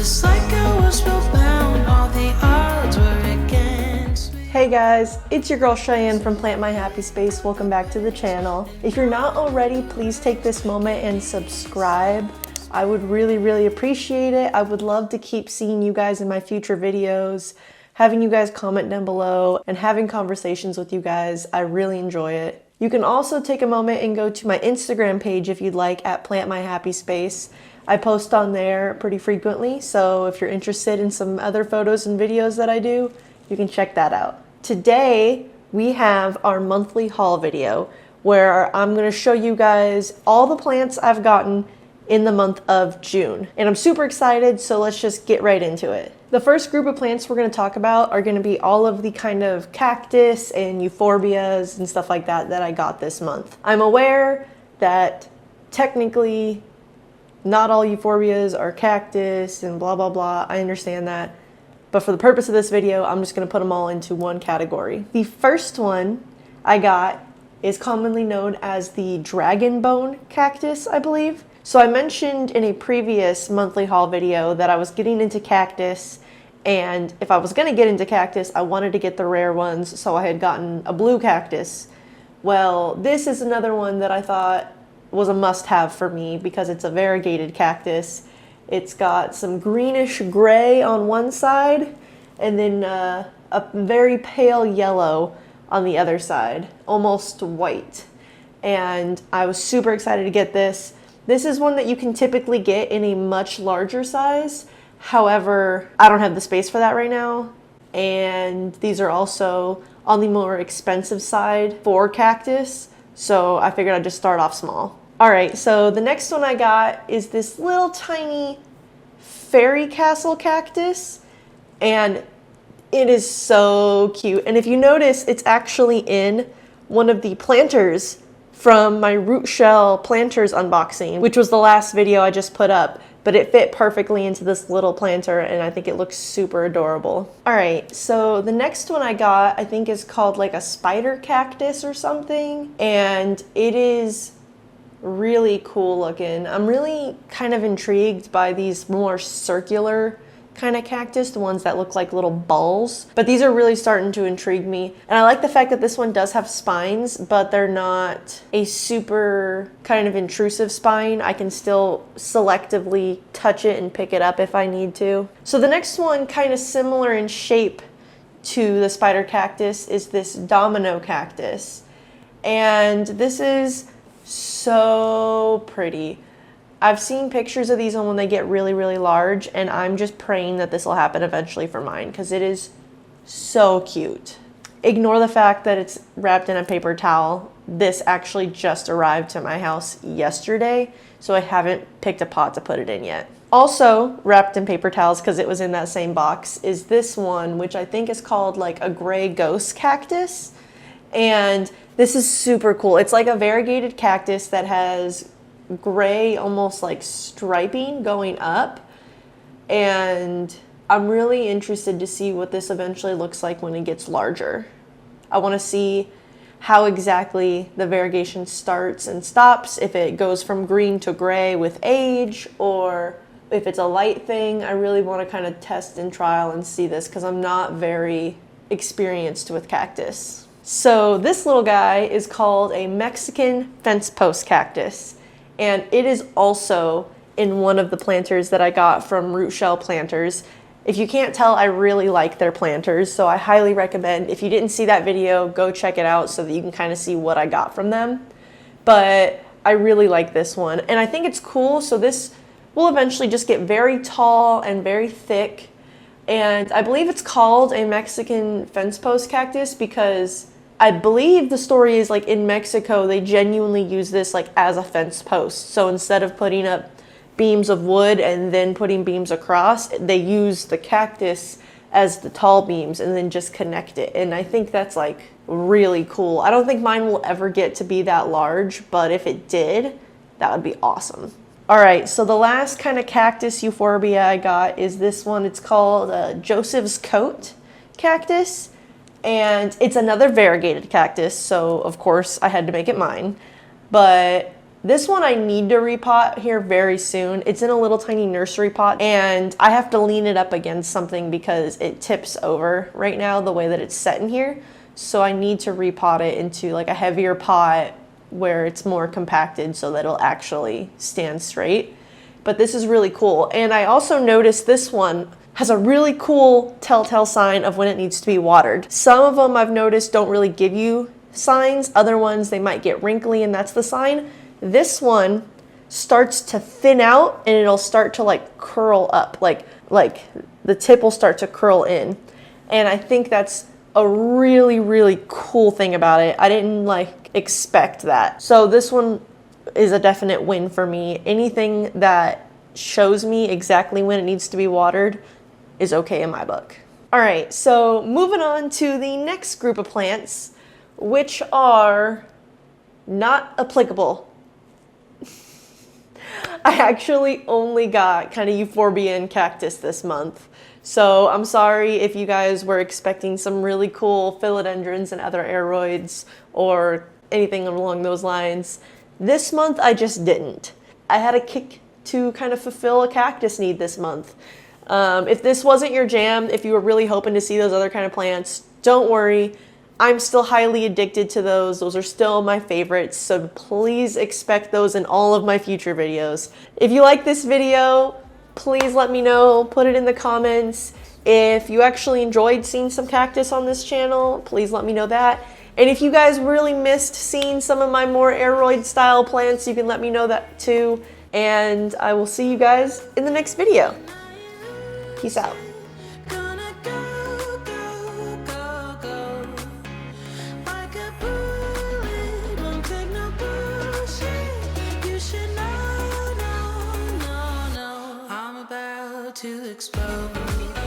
just like I was spellbound, all the odds were against me. Hey guys, it's your girl Cheyenne from Plant My Happy Space. Welcome back to the channel. If you're not already, please take this moment and subscribe. I would really appreciate it. I would love to keep seeing you guys in my future videos, having you guys comment down below, and having conversations with you guys. I really enjoy it. You can also take a moment and go to my Instagram page if you'd like, at Plant My Happy Space. I post on there pretty frequently, so if you're interested in some other photos and videos that I do, you can check that out. Today, we have our monthly haul video where I'm gonna show you guys all the plants I've gotten in the month of June. And I'm super excited, so let's just get right into it. The first group of plants we're gonna talk about are gonna be all of the kind of cactus and euphorbias and stuff like that that I got this month. I'm aware that technically not all euphorbias are cactus and blah, blah, blah. I understand that. But for the purpose of this video, I'm just gonna put them all into one category. The first one I got is commonly known as the dragon bone cactus, I believe. So I mentioned in a previous monthly haul video that I was getting into cactus, and if I was gonna get into cactus, I wanted to get the rare ones, so I had gotten a blue cactus. Well, this is another one that I thought was a must-have for me because it's a variegated cactus. It's got some greenish gray on one side and then a very pale yellow on the other side, almost white. And I was super excited to get this. This is one that you can typically get in a much larger size. However, I don't have the space for that right now. And these are also on the more expensive side for cactus. So I figured I'd just start off small. All right, so the next one I got is this little tiny fairy castle cactus, and it is so cute. And if you notice, it's actually in one of the planters from my root shell planters unboxing, which was the last video I just put up, but it fit perfectly into this little planter, and I think it looks super adorable. All right, so the next one I got, I think is called like a spider cactus or something, and it is really cool looking. I'm really kind of intrigued by these more circular kind of cactus, the ones that look like little balls, but these are really starting to intrigue me. And I like the fact that this one does have spines, but they're not a super kind of intrusive spine. I can still selectively touch it and pick it up if I need to. So the next one, kind of similar in shape to the spider cactus, is this Domino Cactus. And this is so pretty. I've seen pictures of these on when they get really large, and I'm just praying that this will happen eventually for mine because it is so cute. Ignore the fact that it's wrapped in a paper towel. This actually just arrived to my house yesterday, so I haven't picked a pot to put it in yet. Also wrapped in paper towels, because it was in that same box, is this one, which I think is called like a gray ghost cactus. And this is super cool. It's like a variegated cactus that has gray, almost like striping going up. And I'm really interested to see what this eventually looks like when it gets larger. I want to see how exactly the variegation starts and stops, if it goes from green to gray with age, or if it's a light thing. I really want to kind of test and trial and see this because I'm not very experienced with cactus. So this little guy is called a Mexican fence post cactus, and it is also in one of the planters that I got from Root Shell Planters. If you can't tell, I really like their planters, so I highly recommend, if you didn't see that video, go check it out so that you can kind of see what I got from them. But I really like this one, and I think it's cool. So this will eventually just get very tall and very thick, and I believe it's called a Mexican fence post cactus because I believe the story is like in Mexico, they genuinely use this like as a fence post. So instead of putting up beams of wood and then putting beams across, they use the cactus as the tall beams and then just connect it. And I think that's like really cool. I don't think mine will ever get to be that large, but if it did, that would be awesome. All right, so the last kind of cactus euphorbia I got is this one. It's called Joseph's Coat cactus. And it's another variegated cactus, so of course I had to make it mine. But This one I need to repot here very soon. It's in a little tiny nursery pot and I have to lean it up against something because it tips over right now the way that it's set in here. So I need to repot it into like a heavier pot where it's more compacted so that it'll actually stand straight. But this is really cool. And I also noticed this one has a really cool telltale sign of when it needs to be watered. Some of them I've noticed don't really give you signs. Other ones, they might get wrinkly and that's the sign. This one starts to thin out and it'll start to like curl up, like the tip will start to curl in. And I think that's a really, really cool thing about it. I didn't like expect that. So this one is a definite win for me. Anything that shows me exactly when it needs to be watered is okay in my book. All right, so moving on to the next group of plants, which are not applicable. I actually only got kind of euphorbia and cactus this month. So I'm sorry if you guys were expecting some really cool philodendrons and other aeroids or anything along those lines. This month I just didn't. I had a kick to kind of fulfill a cactus need this month. If this wasn't your jam, if you were really hoping to see those other kind of plants, don't worry. I'm still highly addicted to those. Those are still my favorites, so please expect those in all of my future videos. If you like this video, please let me know, put it in the comments. If you actually enjoyed seeing some cactus on this channel, please let me know that. And if you guys really missed seeing some of my more aeroid style plants, you can let me know that too. And I will see you guys in the next video. Peace out. Gonna go, go, go, go. Like a bullet, won't take no bullshit. You should know, no, no, no. I'm about to explode.